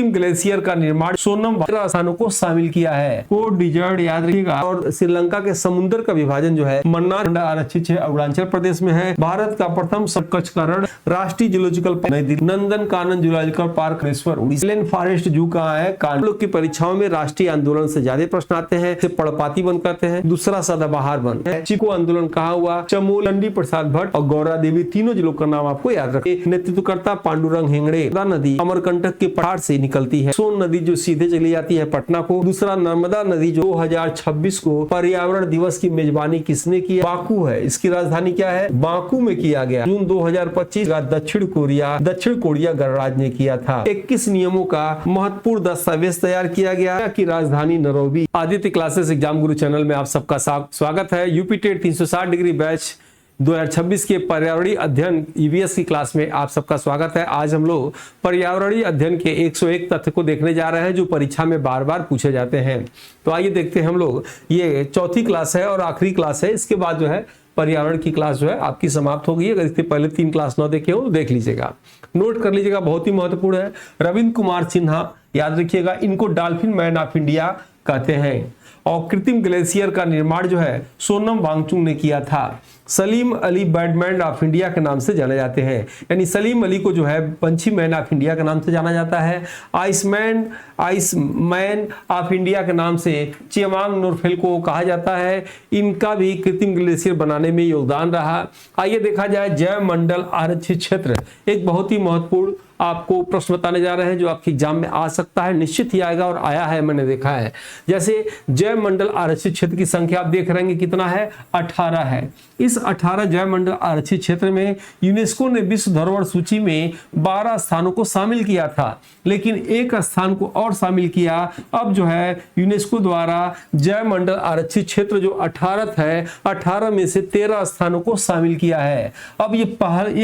Glacier का निर्माण सोनम स्थानों को शामिल किया है। कोड डिजर्ट याद रखिएगा। और श्रीलंका के समुद्र का विभाजन जो है मन्नार आरक्षित अरुणाचल प्रदेश में है। भारत का प्रथम कच्छ का रण राष्ट्रीय जूलॉजिकल पार्क नई Delhi. Nandan Kanan zoological park Orissa. Forest जू कहाँ है? कानपुर। लोग की परीक्षाओं में राष्ट्रीय आंदोलन से ज्यादा प्रश्न आते हैं। पड़पाती वन कहते हैं। दूसरा सदाबहार वन। चिको आंदोलन कहाँ हुआ? चमोली। चंडी प्रसाद भट्ट और गौरा देवी तीनों जिलों का नाम आपको याद रखें। नेतृत्वकर्ता पांडुरंग हेगड़े। नदी अमरकंटक के पठार से निकलती है। सोन नदी जो सीधे चली जाती है पटना को। दूसरा नर्मदा नदी जो 2026 को पर्यावरण दिवस की मेजबानी किसने की? बाकू है। इसकी राजधानी क्या है? बाकू में किया गया। जून 2025 का दक्षिण कोरिया गणराज्य ने किया था। 21 नियमों का महत्वपूर्ण दस्तावेज तैयार किया गया की राजधानी नैरोबी। आदित्य क्लासेस एग्जाम गुरु चैनल में आप सबका स्वागत है। यूपी टेट 360 डिग्री बैच 2026 के पर्यावरणीय अध्ययन ईवीएस की क्लास में आप सबका स्वागत है। आज हम लोग पर्यावरणीय अध्ययन के 101 तथ्य को देखने जा रहे हैं जो परीक्षा में बार बार पूछे जाते हैं। तो आइए देखते हैं हम लोग। ये चौथी क्लास है और आखिरी क्लास है। इसके बाद जो है पर्यावरण की क्लास जो है आपकी समाप्त हो गई है। अगर इसके पहले 3 क्लास न देखे हो तो देख लीजिएगा, नोट कर लीजिएगा, बहुत ही महत्वपूर्ण है। रविंद्र कुमार सिन्हा याद रखिएगा, इनको डॉल्फिन मैन ऑफ इंडिया कहते हैं। और कृत्रिम ग्लेशियर का निर्माण जो है सोनम वांगचुक ने किया था। Salim Ali Birdman of India के नाम से जाने जाते हैं, यानी सलीम अली को जो है पंछी मैन ऑफ इंडिया के नाम से जाना जाता है। आइसमैन ऑफ इंडिया के नाम से चियांग नोरफेल को कहा जाता है। इनका भी कृत्रिम ग्लेशियर बनाने में योगदान रहा। आइए देखा जाए जैव मंडल आरक्षित क्षेत्र। एक बहुत ही महत्वपूर्ण आपको प्रश्न बताने जा रहे हैं जो आपके एग्जाम में आ सकता है, निश्चित ही आएगा और आया है, मैंने देखा है। जैसे जैव मंडल आरक्षित क्षेत्र की संख्या आप देख रहे हैं कितना है? 18 है। इस 18 जैव मंडल आरक्षित क्षेत्र में यूनेस्को ने विश्व धरोहर सूची में 12 स्थानों को शामिल किया था, लेकिन एक स्थान को और शामिल किया। अब जो है यूनेस्को द्वारा जैव मंडल आरक्षित क्षेत्र जो 18 है, 18 में से 13 स्थानों को शामिल किया है। अब ये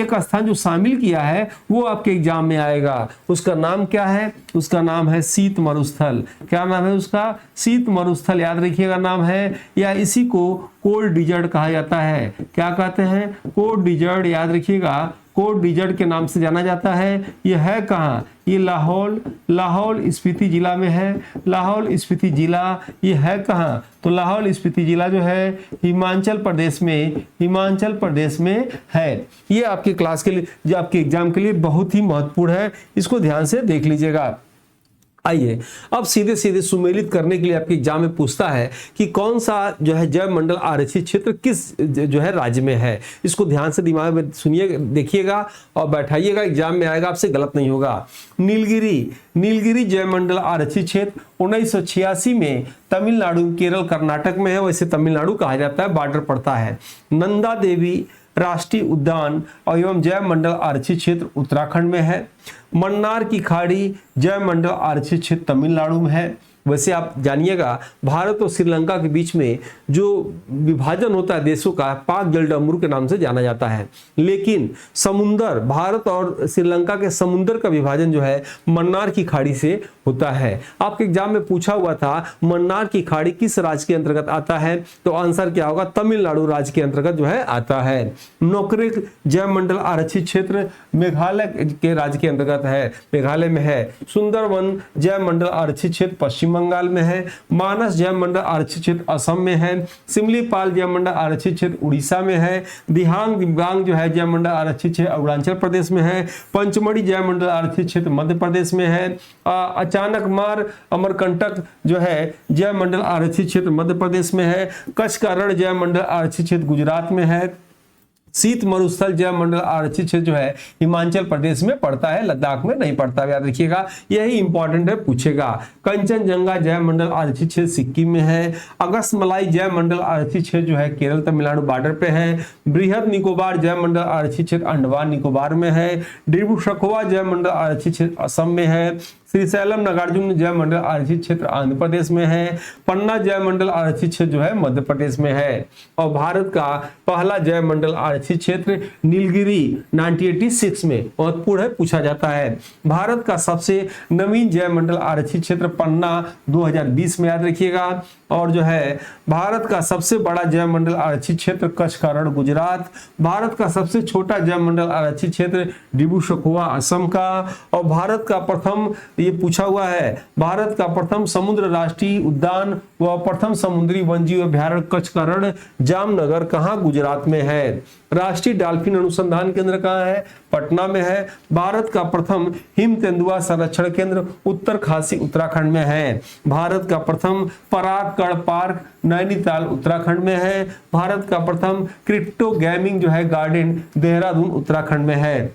एक स्थान जो शामिल किया है वो आपके एग्जाम में आएगा। उसका नाम क्या है? उसका नाम है शीत मरुस्थल। क्या नाम है उसका? शीत मरुस्थल याद रखिएगा नाम है, या इसी को कोल्ड डिजर्ट कहा जाता है। क्या कहते हैं? कोल्ड डिजर्ट याद रखिएगा, कोल्ड डिजर्ट के नाम से जाना जाता है। यह है कहाँ? ये लाहौल स्पीति जिला में है। लाहौल स्पीति जिला ये है कहाँ? तो लाहौल स्पीति जिला जो है हिमाचल प्रदेश में है। ये आपके क्लास के लिए, जो आपके एग्जाम के लिए बहुत ही महत्वपूर्ण है, इसको ध्यान से देख लीजिएगा। आइए अब सीधे सीधे सुमेलित करने के लिए आपके एग्जाम में पूछता है कि कौन सा जो है जैव मंडल आरक्षित क्षेत्र किस जो है राज्य में है। इसको ध्यान से दिमाग में सुनिए, देखिएगा और बैठाइएगा, एग्जाम में आएगा, आपसे गलत नहीं होगा। नीलगिरी जैव मंडल आरक्षित क्षेत्र 1986 में तमिलनाडु, केरल, कर्नाटक में है। वैसे तमिलनाडु कहा जाता है, बॉर्डर पड़ता है। नंदा देवी राष्ट्रीय उद्यान एवं जैव मंडल आरक्षित क्षेत्र उत्तराखंड में है। मन्नार की खाड़ी जैव मंडल आरक्षित क्षेत्र तमिलनाडु में है। वैसे आप जानिएगा भारत और श्रीलंका के बीच में जो विभाजन होता है देशों का, पाक जलडमरू के नाम से जाना जाता है, लेकिन समुद्र, भारत और श्रीलंका के समुद्र का विभाजन जो है मन्नार की खाड़ी से होता है। आपके एग्जाम में पूछा हुआ था मन्नार की खाड़ी किस राज्य के अंतर्गत आता है, तो आंसर क्या होगा? तमिलनाडु राज्य के अंतर्गत जो है आता है। नोकरेक जैव मंडल आरक्षित क्षेत्र मेघालय के राज्य के अंतर्गत है, मेघालय में है। सुंदरवन जैव मंडल आरक्षित क्षेत्र पश्चिम बंगाल में है। मानस जैव मंडल आरक्षित क्षेत्र असम में है। सिमलीपाल जैव मंडल आरक्षित क्षेत्र उड़ीसा में है। दिबांग जो है जैव मंडल आरक्षित क्षेत्र अरुणाचल प्रदेश में है। पंचमढ़ी जैव मंडल आरक्षित क्षेत्र मध्य प्रदेश में है। अचानकमार अमरकंटक जो है जैव मंडल आरक्षित क्षेत्र मध्य प्रदेश में है। कच्छ का रण जैव मंडल आरक्षित क्षेत्र गुजरात में है। शीत मरुस्थल जैव मंडल आरक्षित क्षेत्र जो है हिमाचल प्रदेश में पड़ता है, लद्दाख में नहीं पड़ता, याद रखिएगा, यही इंपॉर्टेंट है, पूछेगा। कंचनजंगा जैव मंडल आरक्षित क्षेत्र सिक्किम में है। अगस्तमलाई जैव मंडल आरक्षित क्षेत्र जो है केरल तमिलनाडु बॉर्डर पे है। बृहद निकोबार जैव मंडल आरक्षित क्षेत्र अंडमान निकोबार में है। डिब्रू-सखोवा जैव मंडल आरक्षित क्षेत्र असम में है। श्रीशैलम नागार्जुन जैव मंडल आरक्षित क्षेत्र आंध्र प्रदेश में है। पन्ना जैव मंडल आरक्षित क्षेत्र जो है मध्य प्रदेश में है। और भारत का पहला जैव मंडल आरक्षित क्षेत्र नीलगिरी 1986 में महत्वपूर्ण है, पूछा जाता है। भारत का सबसे नवीन जैव मंडल आरक्षित क्षेत्र पन्ना 2020 में, याद रखिएगा। और जो है भारत का सबसे बड़ा जैव मंडल आरक्षित क्षेत्र कच्छ का रण गुजरात। भारत का सबसे छोटा जैव मंडल आरक्षित क्षेत्र डिब्रू-सखोवा असम का। और भारत का प्रथम ये पूछा हुआ है। भारत का प्रथम समुद्र राष्ट्रीय उद्यान व प्रथम समुद्री वन्यजीव अभयारण्य कच्छ का रण जामनगर कहाँ गुजरात में है। राष्ट्रीय डॉल्फिन अनुसंधान केंद्र कहाँ है, पटना में है। भारत का प्रथम हिम तेंदुआ संरक्षण केंद्र उत्तर खासी उत्तराखंड में है। भारत का प्रथम परागकण पार्क नैनीताल उत्तराखंड में है। भारत का प्रथम क्रिप्टो गेमिंग जो है गार्डन देहरादून उत्तराखंड में है।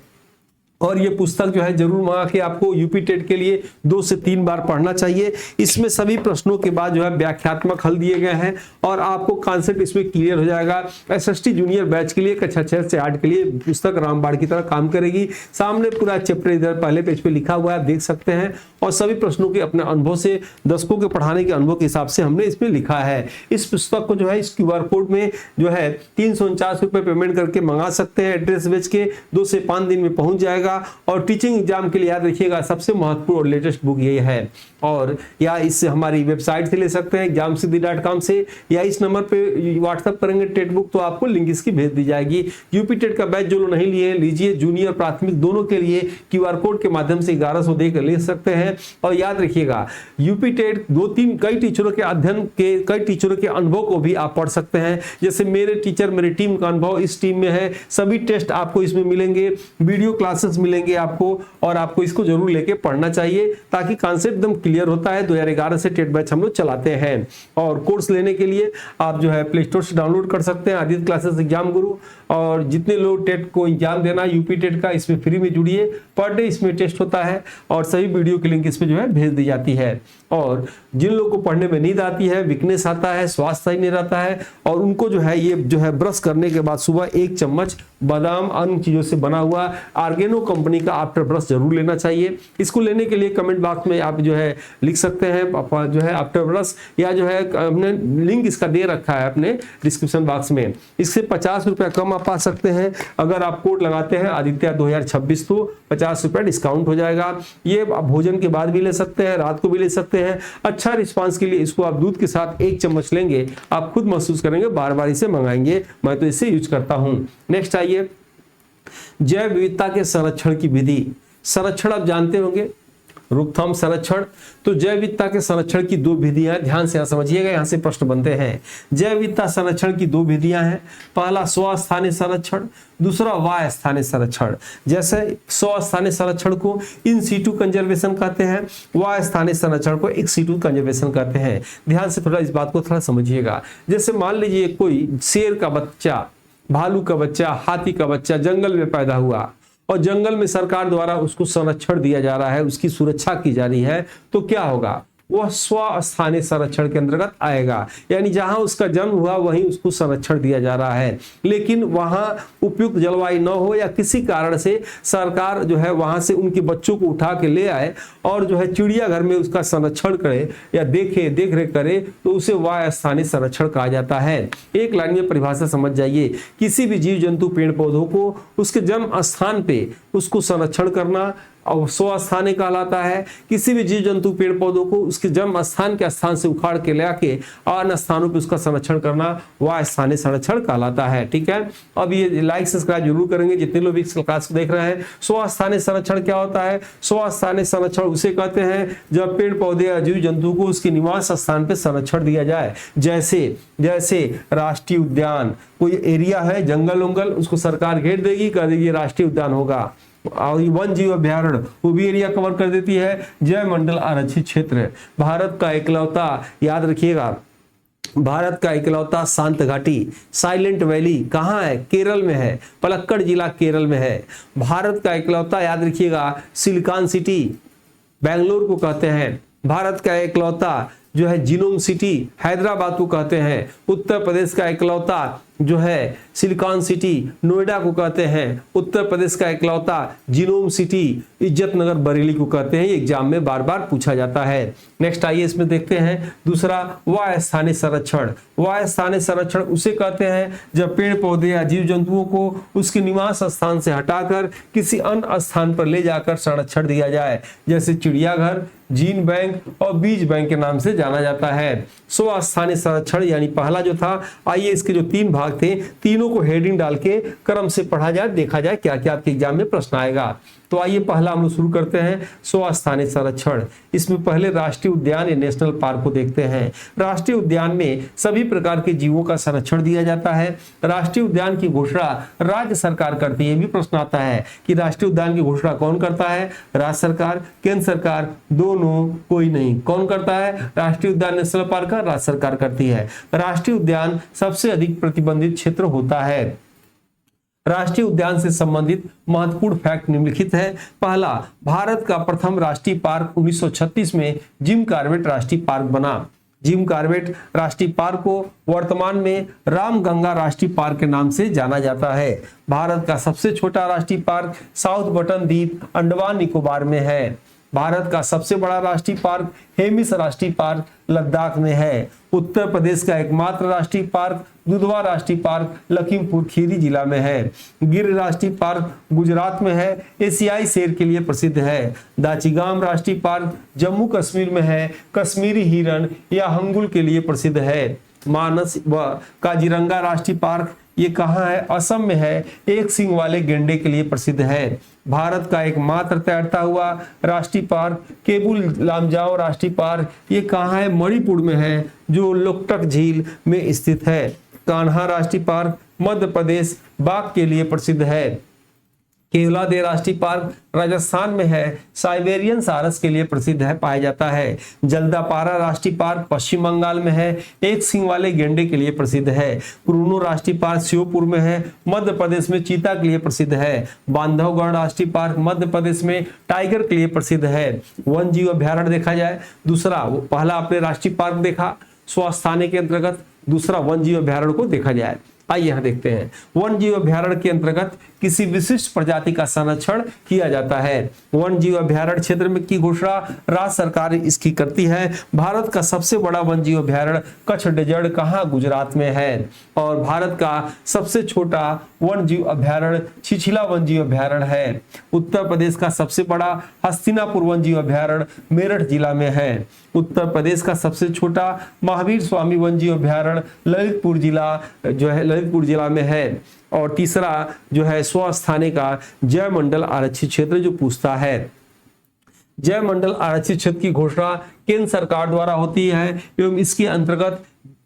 और ये पुस्तक जो है जरूर मंगा के आपको यूपी टेट के लिए 2 से 3 बार पढ़ना चाहिए। इसमें सभी प्रश्नों के बाद जो है व्याख्यात्मक हल दिए गए हैं और आपको कॉन्सेप्ट इसमें क्लियर हो जाएगा। एसएसटी जूनियर बैच के लिए कक्षा 6 से 8 के लिए पुस्तक रामबाण की तरह काम करेगी। सामने पूरा चैप्टर इधर पहले पेज पे लिखा हुआ है, आप देख सकते हैं। और सभी प्रश्नों के अपने अनुभव से, दशकों के पढ़ाने के अनुभव के हिसाब से हमने इसमें लिखा है। इस पुस्तक को जो है इस QR कोड में जो है 349 रुपए पेमेंट करके मंगा सकते हैं। एड्रेस भेज के 2 से 5 दिन में पहुंच जाएगा। और टीचिंग एग्जाम के लिए याद रखिएगा सबसे महत्वपूर्ण और लेटेस्ट बुक ये है। और या इस हमारी वेबसाइट से ले सकते हैं examsiddhi.com से, या इस नंबर पे व्हाट्सएप करेंगे टेट बुक तो आपको लिंक इसकी भेज दी जाएगी। यूपी टेट का बैच जो लोग नहीं लिए लीजिए, जूनियर प्राथमिक दोनों के लिए QR कोड के माध्यम से 1100 देकर ले सकते हैं। और याद रखिएगा यूपी टेट 2-3 कई टीचरों के अध्ययन के, कई टीचरों के अनुभव को भी आप पढ़ सकते हैं। जैसे मेरे टीचर, मेरी टीम का अनुभव इस टीम में है, सभी टेस्ट आपको इसमें मिलेंगे, वीडियो क्लासेस मिलेंगे आपको। और आपको इसको जरूर लेके पढ़ना चाहिए ताकि कॉन्सेप्ट एकदम क्लियर होता है। 2011 से टेट बैच हम लोग चलाते हैं। और कोर्स लेने के लिए आप जो है प्ले स्टोर से डाउनलोड कर सकते हैं आदित्य क्लासेस एग्जाम गुरु। और जितने लोग टेट को एग्जाम देना यूपी टेट का, इसमें फ्री में जुड़िए। पर डे इसमें टेस्ट होता है और सभी वीडियो की लिंक इसमें जो है भेज दी जाती है। और जिन लोगों को पढ़ने में नींद आती है, वीकनेस आता है, स्वास्थ्य सही नहीं रहता है, और उनको जो है ये जो है ब्रश करने के बाद सुबह 1 चम्मच बादाम अन्य चीजों से बना हुआ आर्गेनो कंपनी का आफ्टर ब्रश जरूर लेना चाहिए। इसको लेने के लिए कमेंट बॉक्स में आप जो है लिख सकते हैं जो है आफ्टर ब्रश, या जो है हमने लिंक इसका दे रखा है अपने डिस्क्रिप्शन बॉक्स में। इससे 50 रुपया कम आप पा सकते हैं। अगर आप कोड लगाते हैं आदित्य 2026 तो 50 रुपया डिस्काउंट हो जाएगा। ये आप भोजन के बाद भी ले सकते हैं, रात को भी ले सकते हैं। अच्छा रिस्पांस के लिए इसको आप दूध के साथ 1 चम्मच लेंगे, आप खुद महसूस करेंगे, बार बार इसे मंगाएंगे। मैं तो इसे यूज करता हूं। नेक्स्ट आइए, जैव विविधता के संरक्षण की विधि। संरक्षण आप जानते होंगे, रोकथाम संरक्षण। तो जैव विविधता के संरक्षण की 2 विधियां, ध्यान से समझिएगा, यहां से प्रश्न बनते हैं। जैव विविधता संरक्षण की 2 विधियां हैं। पहला स्वस्थानीय संरक्षण, दूसरा वास्थानीय संरक्षण। जैसे स्वस्थानीय संरक्षण को इन सीटू कंजर्वेशन कहते हैं, वास्थानीय संरक्षण को एक्स सीटू कंजर्वेशन कहते हैं। ध्यान से थोड़ा इस बात को थोड़ा समझिएगा। जैसे मान लीजिए कोई शेर का बच्चा, भालू का बच्चा, हाथी का बच्चा जंगल में पैदा हुआ और जंगल में सरकार द्वारा उसको संरक्षण दिया जा रहा है, उसकी सुरक्षा की जा रही है, तो क्या होगा, वह स्वस्थानीय संरक्षण के अंतर्गत आएगा। यानी जहां उसका जन्म हुआ वहीं उसको संरक्षण दिया जा रहा है। लेकिन वहां उपयुक्त जलवायु न हो या किसी कारण से सरकार जो है वहां से उनके बच्चों को उठा के ले आए और जो है चिड़ियाघर में उसका संरक्षण करे या देख रेख करे, तो उसे वास्थानीय संरक्षण कहा जाता है। एक लाइन में परिभाषा समझ जाइए, किसी भी जीव जंतु पेड़ पौधों को उसके जन्म स्थान पे उसको संरक्षण करना और स्वस्थानीय कहलाता है। किसी भी जीव जंतु पेड़ पौधों को उसके जन्म स्थान के स्थान से उखाड़ के ले आके अन्य स्थानों पे उसका संरक्षण करना वास्थानीय संरक्षण कहलाता है। ठीक है, अब ये लाइक सब्सक्राइब जरूर करेंगे जितने लोग इस क्लास को देख रहे हैं। स्वस्थानीय संरक्षण क्या होता है? स्वस्थानीय संरक्षण उसे कहते हैं जब पेड़ पौधे या जीव जंतु को उसके निवास स्थान पे संरक्षण दिया जाए। जैसे राष्ट्रीय उद्यान, कोई एरिया है जंगल उंगल, उसको सरकार घेर देगी, कह देगी राष्ट्रीय उद्यान होगा। और वन जीव अभ्यारण्य वो भी एरिया कवर कर देती है। जैव मंडल आरक्षित क्षेत्र, भारत का इकलौता, याद रखिएगा, भारत का इकलौता शांत घाटी साइलेंट वैली कहाँ है? केरल में है, पलक्कड़ जिला केरल में है। भारत का इकलौता, याद रखिएगा, सिलिकॉन सिटी बेंगलोर को कहते हैं। भारत का इकलौता जो है जिनोम सिटी हैदराबाद को कहते हैं। उत्तर प्रदेश का इकलौता जो है सिलिकॉन सिटी नोएडा को कहते हैं। उत्तर प्रदेश का इकलौता जिनोम सिटी इज्जत नगर बरेली को कहते हैं। ये एग्जाम में बार बार पूछा जाता है। नेक्स्ट आइए इसमें देखते हैं दूसरा, वास्थानीय संरक्षण। वास्थानीय संरक्षण उसे कहते हैं जब पेड़ पौधे या जीव जंतुओं को उसके निवास स्थान से हटाकर किसी अन्य स्थान पर ले जाकर संरक्षण दिया जाए, जैसे चिड़ियाघर, जीन बैंक और बीज बैंक के नाम से जाना जाता है। स्वस्थानीय संरक्षण यानी पहला जो था, आइए इसके जो 3 भाग थे तीनों को हेडिंग डाल के क्रम से पढ़ा जाए, देखा जाए क्या क्या आपके एग्जाम में प्रश्न आएगा। तो आइए पहला हम लोग शुरू करते हैं स्वस्थानीय संरक्षण। इसमें पहले राष्ट्रीय उद्यान या नेशनल पार्क को देखते हैं। राष्ट्रीय उद्यान में सभी प्रकार के जीवों का संरक्षण दिया जाता है। राष्ट्रीय उद्यान की घोषणा राज्य सरकार करती है। ये भी प्रश्न आता है कि राष्ट्रीय उद्यान की घोषणा कौन करता है, राज्य सरकार, केंद्र सरकार, दोनों, कोई नहीं। कौन करता है? राष्ट्रीय उद्यान नेशनल पार्क का राज्य सरकार करती है। राष्ट्रीय उद्यान सबसे अधिक प्रतिबंधित क्षेत्र होता है। राष्ट्रीय उद्यान से संबंधित महत्वपूर्ण फैक्ट निम्नलिखित है। पहला, भारत का प्रथम राष्ट्रीय पार्क 1936 में जिम कॉर्बेट राष्ट्रीय पार्क बना। जिम कॉर्बेट राष्ट्रीय पार्क को वर्तमान में रामगंगा राष्ट्रीय पार्क के नाम से जाना जाता है। भारत का सबसे छोटा राष्ट्रीय पार्क साउथ बटन द्वीप अंडमान निकोबार में है। भारत का सबसे बड़ा राष्ट्रीय पार्क हेमिस राष्ट्रीय पार्क लद्दाख में है। उत्तर प्रदेश का एकमात्र राष्ट्रीय पार्क दुधवा राष्ट्रीय पार्क लखीमपुर खीरी जिला में है। गिर राष्ट्रीय पार्क गुजरात में है, एशियाई शेर के लिए प्रसिद्ध है। दाचिगाम राष्ट्रीय पार्क जम्मू कश्मीर में है, कश्मीरी हिरण या हंगुल के लिए प्रसिद्ध है। मानस व काजीरंगा राष्ट्रीय पार्क ये कहाँ है? असम में है, एक सींग वाले गेंडे के लिए प्रसिद्ध है। भारत का एकमात्र तैरता हुआ राष्ट्रीय पार्क केबुल लामजाओ राष्ट्रीय पार्क ये कहाँ है? मणिपुर में है, जो लोकटक झील में स्थित है। कान्हा राष्ट्रीय पार्क मध्य प्रदेश बाघ के लिए प्रसिद्ध है। केवलादेव राष्ट्रीय पार्क राजस्थान में है, साइबेरियन सारस के लिए प्रसिद्ध है, पाया जाता है। जल्दापारा राष्ट्रीय पार्क पश्चिम बंगाल में है, एक सींग वाले गेंडे के लिए प्रसिद्ध है। कुरुनो राष्ट्रीय पार्क श्योपुर में है, मध्य प्रदेश में चीता के लिए प्रसिद्ध है। बांधवगढ़ राष्ट्रीय पार्क मध्य प्रदेश में टाइगर के लिए प्रसिद्ध है। वन जीव अभ्यारण्य देखा जाए, दूसरा, पहला आपने राष्ट्रीय पार्क देखा स्वस्थानीय के अंतर्गत, दूसरा वन जीव अभ्यारण्य को देखा जाए। आइए यहाँ देखते हैं। वन जीव अभ्यारण्य के अंतर्गत किसी विशिष्ट प्रजाति का संरक्षण किया जाता है। वन जीव अभ्यारण्य क्षेत्र में की घोषणा राज्य सरकार इसकी करती है। भारत का सबसे बड़ा वन जीव अभ्यारण्य कच्छ डेजर्ट कहाँ? गुजरात में है। और भारत का सबसे छोटा वन जीव अभ्यारण्य छिछला वन जीव अभ्यारण्य है। उत्तर प्रदेश का सबसे बड़ा हस्तिनापुर वन जीव अभ्यारण्य मेरठ जिला में है। उत्तर प्रदेश का सबसे छोटा महावीर स्वामी वन जीव अभ्यारण्य ललितपुर जिला में है। और तीसरा जो है स्वस्थानीय का जय मंडल आरक्षित क्षेत्र जो पूछता है। जय मंडल आरक्षित क्षेत्र की घोषणा केंद्र सरकार द्वारा होती है एवं इसके अंतर्गत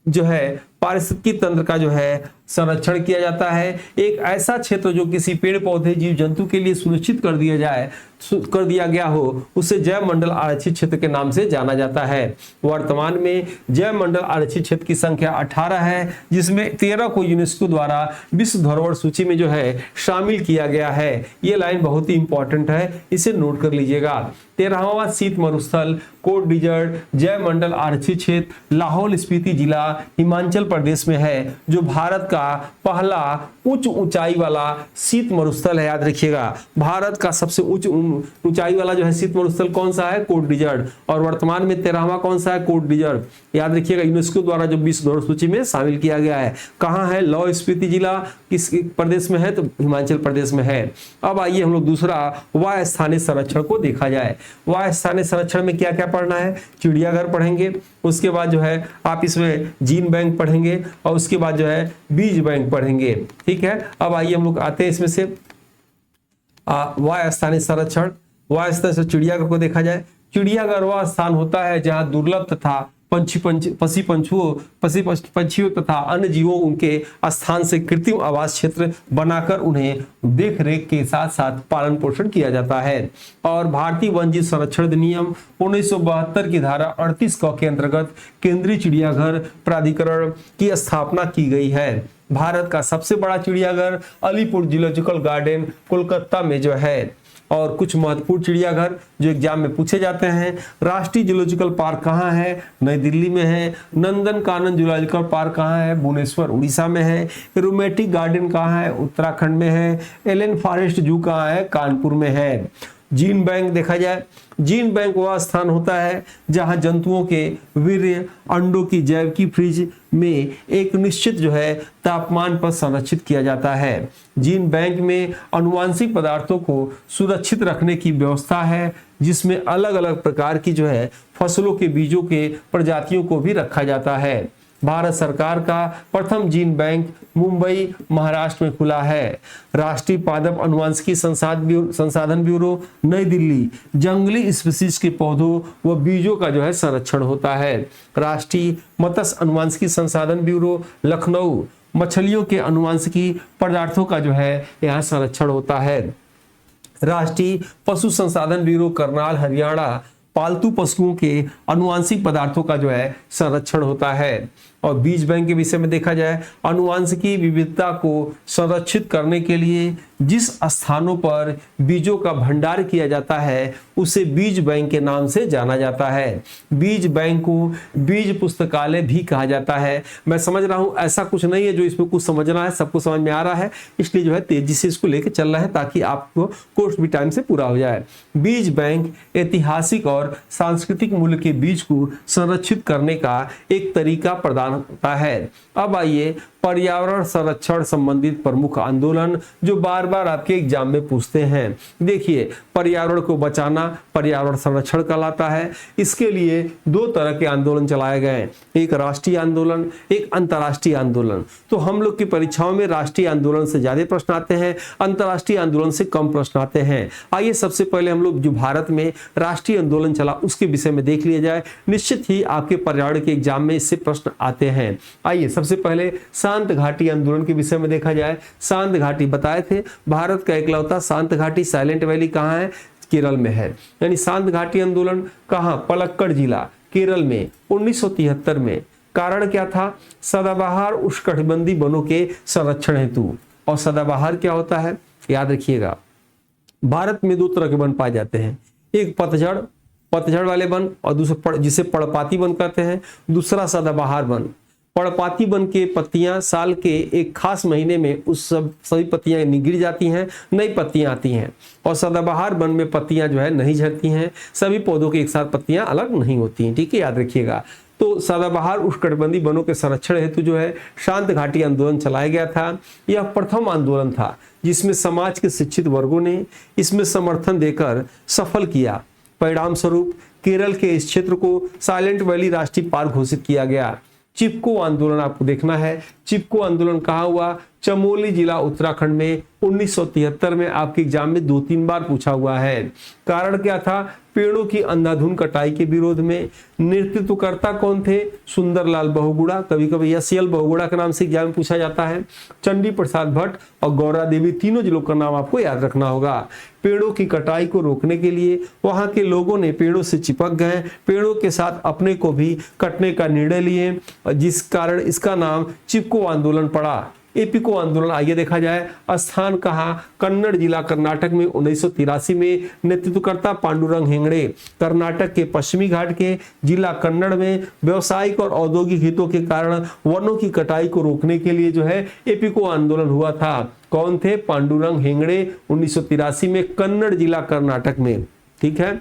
जो है पारिस्थितिकी तंत्र का जो है संरक्षण किया जाता है। एक ऐसा क्षेत्र जो किसी पेड़ पौधे जीव जंतु के लिए सुनिश्चित कर दिया गया हो उसे जय मंडल आरक्षित क्षेत्र के नाम से जाना जाता है। वर्तमान में जय मंडल आरक्षित क्षेत्र की संख्या 18 है, जिसमें 13 को यूनेस्को द्वारा विश्व धरोहर सूची में जो है शामिल किया गया है। ये लाइन बहुत ही इंपॉर्टेंट है, इसे नोट कर लीजिएगा। 13वां शीत मरुस्थल कोट डिजर्ट जय मंडल आरक्षित क्षेत्र लाहौल स्पीति जिला हिमाचल प्रदेश में है, जो भारत का पहला उच्च ऊंचाई वाला शीत मरुस्थल है। याद रखिएगा, भारत का सबसे उच्च ऊंचाई वाला जो है शीत मरुस्थल कौन सा है? कोट डिजर्ट। और वर्तमान में 13वां कौन सा है? कोट डिजर्ट। याद रखिएगा, यूनेस्को द्वारा जो विश्व धरोहर सूची में शामिल किया गया है। कहाँ है? लाहौल स्पीति जिला किस प्रदेश में है? तो हिमाचल प्रदेश में है। अब आइए हम लोग दूसरा वायु स्थानीय संरक्षण को देखा जाए। वायु स्थानीय संरक्षण में क्या क्या पढ़ना है? चिड़ियाघर पढ़ेंगे, उसके बाद जो है आप इसमें जीन बैंक पढ़ेंगे और उसके बाद जो है बीज बैंक पढ़ेंगे। ठीक है, अब आइए हम लोग आते हैं इसमें से वायु स्थानीय संरक्षण। वायु स्थानीय चिड़ियाघर को देखा जाए। चिड़ियाघर वह स्थान होता है जहां दुर्लभ तथा पक्षियों तथा अन्य जीवों उनके स्थान से कृत्रिम आवास क्षेत्र बनाकर उन्हें देख रेख के साथ साथ पालन पोषण किया जाता है। और भारतीय वन्यजीव संरक्षण अधिनियम 1972 की धारा 38 के अंतर्गत केंद्रीय चिड़ियाघर प्राधिकरण की स्थापना की गई है। भारत का सबसे बड़ा चिड़ियाघर अलीपुर जूलॉजिकल गार्डन कोलकाता में जो है। और कुछ महत्वपूर्ण चिड़ियाघर जो एग्जाम में पूछे जाते हैं। राष्ट्रीय जूलॉजिकल पार्क कहाँ है? नई दिल्ली में है। नंदन कानन जूलॉजिकल पार्क कहाँ है? भुवनेश्वर उड़ीसा में है। रोमेटिक गार्डन कहाँ है? उत्तराखंड में है। एलन फॉरेस्ट जू कहाँ है? कानपुर में है। जीन बैंक देखा जाए। जीन बैंक वह स्थान होता है जहां जंतुओं के वीर्य अंडों की जैविकी फ्रिज में एक निश्चित जो है तापमान पर संरक्षित किया जाता है। जीन बैंक में आनुवांशिक पदार्थों को सुरक्षित रखने की व्यवस्था है, जिसमें अलग अलग प्रकार की जो है फसलों के बीजों के प्रजातियों को भी रखा जाता है। भारत सरकार का प्रथम जीन बैंक मुंबई महाराष्ट्र में खुला है। राष्ट्रीय पादप अनुवांशिकी संसाधन ब्यूरो नई दिल्ली जंगली स्पीशीज के पौधों व बीजों का जो है संरक्षण होता है। राष्ट्रीय मत्स्य अनुवांशिकी संसाधन ब्यूरो लखनऊ मछलियों के अनुवांशिकी पदार्थों का जो है यहाँ संरक्षण होता है। राष्ट्रीय पशु संसाधन ब्यूरो करनाल हरियाणा पालतू पशुओं के अनुवांशिक पदार्थों का जो है संरक्षण होता है। और बीज बैंक के विषय में देखा जाए, अनुवांशिकी विविधता को संरक्षित करने के लिए जिस स्थानों पर बीजों का भंडार किया जाता है उसे बीज बैंक के नाम से जाना जाता है। बीज बैंक को बीज पुस्तकालय भी कहा जाता है। मैं समझ रहा हूं ऐसा कुछ नहीं है जो इसमें कुछ समझना है, सबको समझ में आ रहा है, इसलिए जो है तेजी से इसको लेकर चल रहा है ताकि आपको कोर्स भी टाइम से पूरा हो जाए। बीज बैंक ऐतिहासिक और सांस्कृतिक मूल्य के बीज को संरक्षित करने का एक तरीका प्रदान होता है। अब आइए पर्यावरण संरक्षण संबंधित प्रमुख आंदोलन जो बार बार आपके एग्जाम में पूछते हैं। देखिए, पर्यावरण को बचाना पर्यावरण संरक्षण कहलाता है। इसके लिए दो तरह के आंदोलन चलाए गए, एक राष्ट्रीय आंदोलन, एक अंतर्राष्ट्रीय आंदोलन। तो हम लोग की परीक्षाओं में राष्ट्रीय आंदोलन से ज्यादा प्रश्न आते हैं, अंतर्राष्ट्रीय आंदोलन से कम प्रश्न आते हैं। आइए सबसे पहले हम लोग जो भारत में राष्ट्रीय आंदोलन चला उसके विषय में देख लिया जाए। निश्चित ही आपके पर्यावरण के एग्जाम में इससे प्रश्न आते हैं। आइए सबसे पहले शांत घाटी आंदोलन के विषय में देखा जाए। शांत घाटी बताए थे, भारत का इकलौता शांत घाटी साइलेंट वैली कहाँ है? केरल में है। यानी शांत घाटी आंदोलन कहाँ? पलक्कड़ जिला केरल में 1973 में। कारण क्या था? सदाबहार उष्णकटिबंधीय वनों के संरक्षण हेतु। और सदाबहार क्या होता है याद रखिएगा, भारत में दो तरह के वन पाए जाते हैं, एक पतझड़ वाले वन और दूसरा जिसे पर्णपाती वन कहते हैं, दूसरा सदाबहार वन। पर्णपाती वन के पत्तियां साल के एक खास महीने में उस सभी पत्तियां गिर जाती हैं, नई पत्तियां आती हैं। और सदाबहार वन में पत्तियां जो है नहीं झड़ती हैं, सभी पौधों के एक साथ पत्तियां अलग नहीं होती हैं। ठीक है, याद रखिएगा। तो सदाबहार उष्णकटिबंधीय वनों के संरक्षण हेतु जो है शांत घाटी आंदोलन चलाया गया था। यह प्रथम आंदोलन था जिसमें समाज के शिक्षित वर्गों ने इसमें समर्थन देकर सफल किया। परिणाम स्वरूप केरल के इस क्षेत्र को साइलेंट वैली राष्ट्रीय पार्क घोषित किया गया। चिपको आंदोलन आपको देखना है। चिपको आंदोलन कहाँ हुआ? चमोली जिला उत्तराखंड में 1973 में। आपके एग्जाम में 2-3 बार पूछा हुआ है। कारण क्या था? पेड़ों की अंधाधुंध कटाई के विरोध में। नेतृत्वकर्ता कौन थे? सुंदरलाल बहुगुणा, कभी कभी एसएल बहुगुणा के नाम से एग्जाम में पूछा जाता है। चंडी प्रसाद भट्ट और गौरा देवी, तीनों जिलों का नाम आपको याद रखना होगा। पेड़ों की कटाई को रोकने के लिए वहां के लोगों ने पेड़ों से चिपक गए, पेड़ों के साथ अपने को भी कटने का निर्णय लिए, जिस कारण इसका नाम चिपको आंदोलन पड़ा। एपिको आंदोलन आइए देखा जाए। स्थान कहाँ? कन्नड़ जिला कर्नाटक में 1983 में। नेतृत्वकर्ता पांडुरंग हेगड़े। कर्नाटक के पश्चिमी घाट के जिला कन्नड़ में व्यवसायिक और औद्योगिक हितों के कारण वनों की कटाई को रोकने के लिए जो है एपिको आंदोलन हुआ था। कौन थे? पांडुरंग हेगड़े, 1983 में, कन्नड़ जिला कर्नाटक में। ठीक है,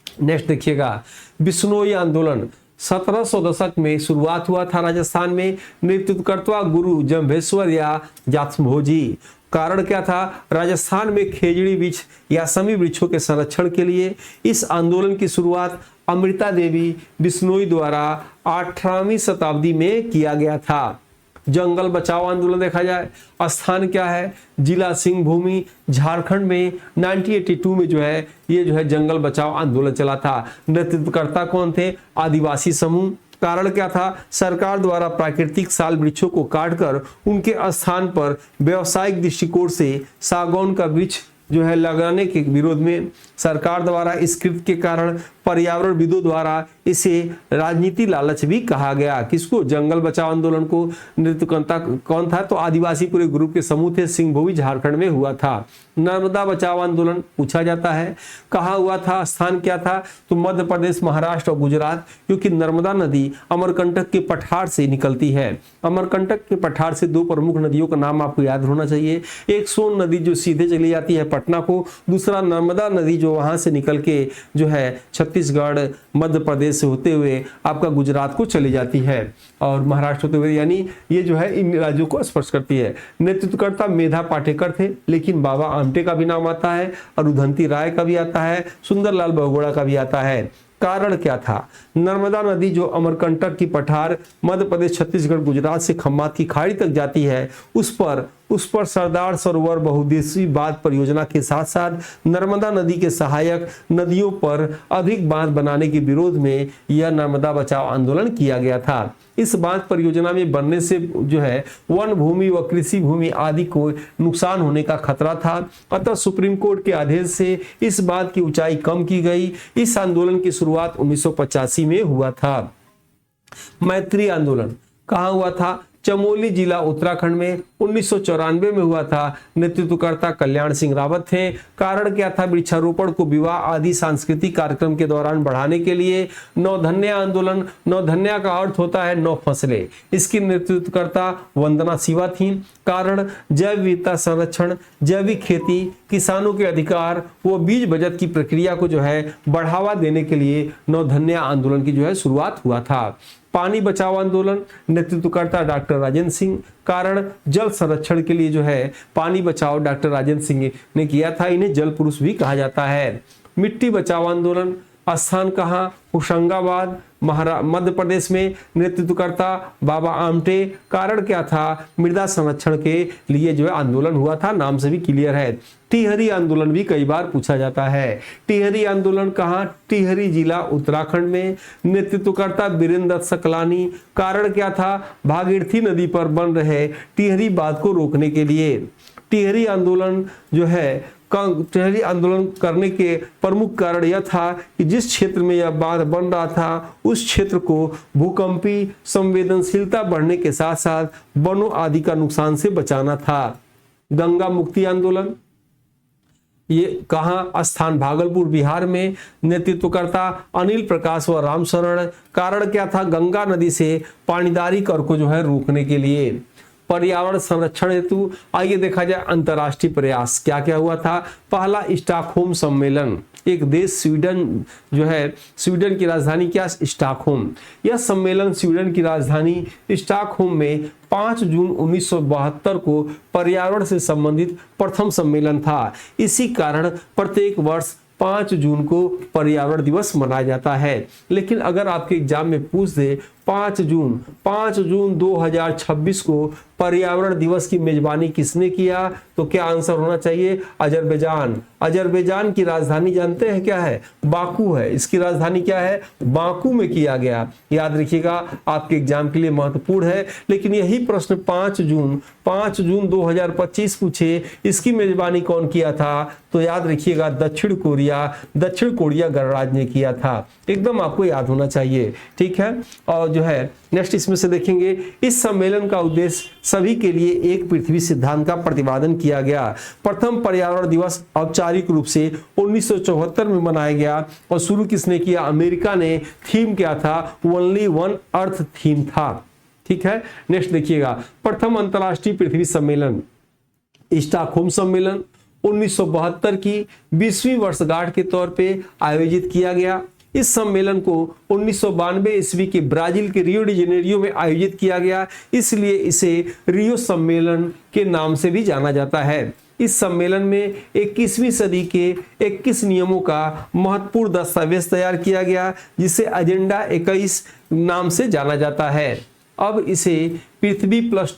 नेक्स्ट देखिएगा। बिश्नोई आंदोलन 1700 दशक में शुरुआत हुआ था राजस्थान में। नेतृत्वकर्ता गुरु जम्भेश्वर या जात्सभोजी। कारण क्या था? राजस्थान में खेजड़ी वृक्ष या समी वृक्षों के संरक्षण के लिए इस आंदोलन की शुरुआत अमृता देवी बिश्नोई द्वारा 18वीं शताब्दी में किया गया था। जंगल बचाओ आंदोलन देखा जाए। स्थान क्या है? जिला सिंह भूमि, झारखंड में। 1982 में जो है ये जो है जंगल बचाओ आंदोलन चला था। नेतृत्वकर्ता कौन थे? आदिवासी समूह। कारण क्या था? सरकार द्वारा प्राकृतिक साल वृक्षों को काटकर उनके स्थान पर व्यावसायिक दृष्टिकोण से सागौन का वृक्ष जो है लगाने के विरोध में। सरकार द्वारा इस कृत्य के कारण पर्यावरणविदों द्वारा इसे राजनीति लालच भी कहा गया। किसको? जंगल बचाओ आंदोलन को। नेतृत्वकर्ता कौन था? तो आदिवासी पूरे ग्रुप के समूह थे। सिंह भूमि झारखंड में हुआ था। नर्मदा बचाओ आंदोलन पूछा जाता है, कहाँ हुआ था? स्थान क्या था? तो मध्य प्रदेश, महाराष्ट्र और गुजरात, क्योंकि नर्मदा नदी अमरकंटक के पठार से निकलती है। अमरकंटक के पठार से दो प्रमुख नदियों का नाम आपको याद होना चाहिए। एक सोन नदी जो सीधे चली जाती है पटना को, दूसरा नर्मदा नदी जो वहां से निकल के जो है छत्तीसगढ़, मध्य प्रदेश से होते हुए आपका गुजरात को चली जाती है और महाराष्ट्र होते हुए, यानी ये जो है इन राज्यों को स्पर्श करती है। नेतृत्वकर्ता मेधा पाटेकर थे, लेकिन बाबा आमटे का भी नाम आता है और उधंती राय का भी आता है, सुंदरलाल बहुगुणा का भी आता है। कारण क्या था? नर्मदा नदी जो अमरकंटक की पठार मध्य प्रदेश, छत्तीसगढ़, गुजरात से खम्बात की खाड़ी तक जाती है, उस पर सरदार सरोवर बहुउद्देशीय बांध परियोजना के साथ साथ नर्मदा नदी के सहायक नदियों पर अधिक बांध बनाने के विरोध में यह नर्मदा बचाओ आंदोलन किया गया था। इस बांध परियोजना में बनने से जो है वन भूमि व कृषि भूमि आदि को नुकसान होने का खतरा था। अतः सुप्रीम कोर्ट के आदेश से इस बांध की ऊंचाई कम की गई। इस आंदोलन की शुरुआत 1985 में हुआ था। मैत्री आंदोलन कहाँ हुआ था? चमोली जिला उत्तराखंड में 1994 में हुआ था। नेतृत्वकर्ता कल्याण सिंह रावत थे। कारण क्या था? वृक्षारोपण को विवाह आदि सांस्कृतिक कार्यक्रम के दौरान बढ़ाने के लिए। नौधन्या आंदोलन, नौधन्या का अर्थ होता है 9 फसलें। इसकी नेतृत्वकर्ता वंदना शिवा थी। कारण जैव विविधता संरक्षण, जैविक खेती, किसानों के अधिकार वो बीज बचत की प्रक्रिया को जो है बढ़ावा देने के लिए नौधन्या आंदोलन की जो है शुरुआत हुआ था। पानी बचाओ आंदोलन, नेतृत्वकर्ता डॉक्टर राजेंद्र सिंह। कारण जल संरक्षण के लिए जो है पानी बचाओ डॉक्टर राजेंद्र सिंह ने किया था। इन्हें जल पुरुष भी कहा जाता है। मिट्टी बचाओ आंदोलन, स्थान कहाँ? होशंगाबाद, मध्य प्रदेश में। नेतृत्वकर्ता बाबा आमटे। कारण क्या था? मृदा संरक्षण के लिए जो है आंदोलन हुआ था। नाम से भी क्लियर है। टिहरी आंदोलन भी कई बार पूछा जाता है। टिहरी आंदोलन कहाँ? टिहरी जिला उत्तराखंड में। नेतृत्वकर्ता वीरेंद्र दत्त सकलानी। कारण क्या था? भागीरथी नदी पर बन रहे टिहरी बांध को रोकने के लिए। टिहरी आंदोलन जो है टिहरी आंदोलन करने के प्रमुख कारण यह था कि जिस क्षेत्र में यह बांध बन रहा था उस क्षेत्र को भूकंपी संवेदनशीलता बढ़ने के साथ साथ वनों आदि का नुकसान से बचाना था। गंगा मुक्ति आंदोलन, ये कहाँ? स्थान भागलपुर बिहार में। नेतृत्वकर्ता अनिल प्रकाश व राम शरण। कारण क्या था? गंगा नदी से पानीदारी कर को जो है रोकने के लिए। पर्यावरण संरक्षण हेतु आइए देखा जाए अंतर्राष्ट्रीय प्रयास क्या क्या हुआ था। पहला स्टॉकहोम सम्मेलन, एक देश स्वीडन जो है, स्वीडन की राजधानी क्या? स्टॉकहोम। यह सम्मेलन स्वीडन की राजधानी स्टॉकहोम में 5 जून 1972 को पर्यावरण से संबंधित प्रथम सम्मेलन था। इसी कारण प्रत्येक वर्ष 5 जून को पर्यावरण दिवस मनाया जाता है। लेकिन अगर आपके एग्जाम में पूछ दे 5 जून 2026 को पर्यावरण दिवस की मेजबानी किसने किया, तो क्या आंसर होना चाहिए? अजरबैजान। अजरबैजान की राजधानी जानते हैं क्या है? बाकू है। इसकी राजधानी क्या है? बाकू में किया गया। याद रखिएगा, आपके एग्जाम के लिए महत्वपूर्ण है। लेकिन यही प्रश्न 5 जून 2025 पूछे, इसकी मेजबानी कौन किया था? तो याद रखिएगा दक्षिण कोरिया गणराज्य ने किया था। एकदम आपको याद होना चाहिए, ठीक है। और जो है नेक्स्ट इसमें से देखेंगे, इस सम्मेलन का उद्देश्य सभी के लिए एक पृथ्वी सिद्धांत का प्रतिपादन किया गया। प्रथम पर्यावरण दिवस औपचारिक रूप से 1974 में मनाया गया और शुरू किसने किया? अमेरिका ने। थीम क्या था? ओनली वन अर्थ थीम था, ठीक है। नेक्स्ट देखिएगा, प्रथम अंतरराष्ट्रीय पृथ्वी सम्मेलन स्टॉकहोम सम्मेलन 1972 की 20वीं वर्षगांठ के तौर पे आयोजित किया गया। इस सम्मेलन को 1992 ईस्वी के ब्राजील के रियो डी जेनेरियो में आयोजित किया गया, इसलिए इसे रियो सम्मेलन के नाम से भी जाना जाता है। इस सम्मेलन में 21वीं सदी के 21 नियमों का महत्वपूर्ण दस्तावेज तैयार किया गया, जिसे एजेंडा 21 नाम से जाना जाता है। अब इसे पृथ्वी प्लस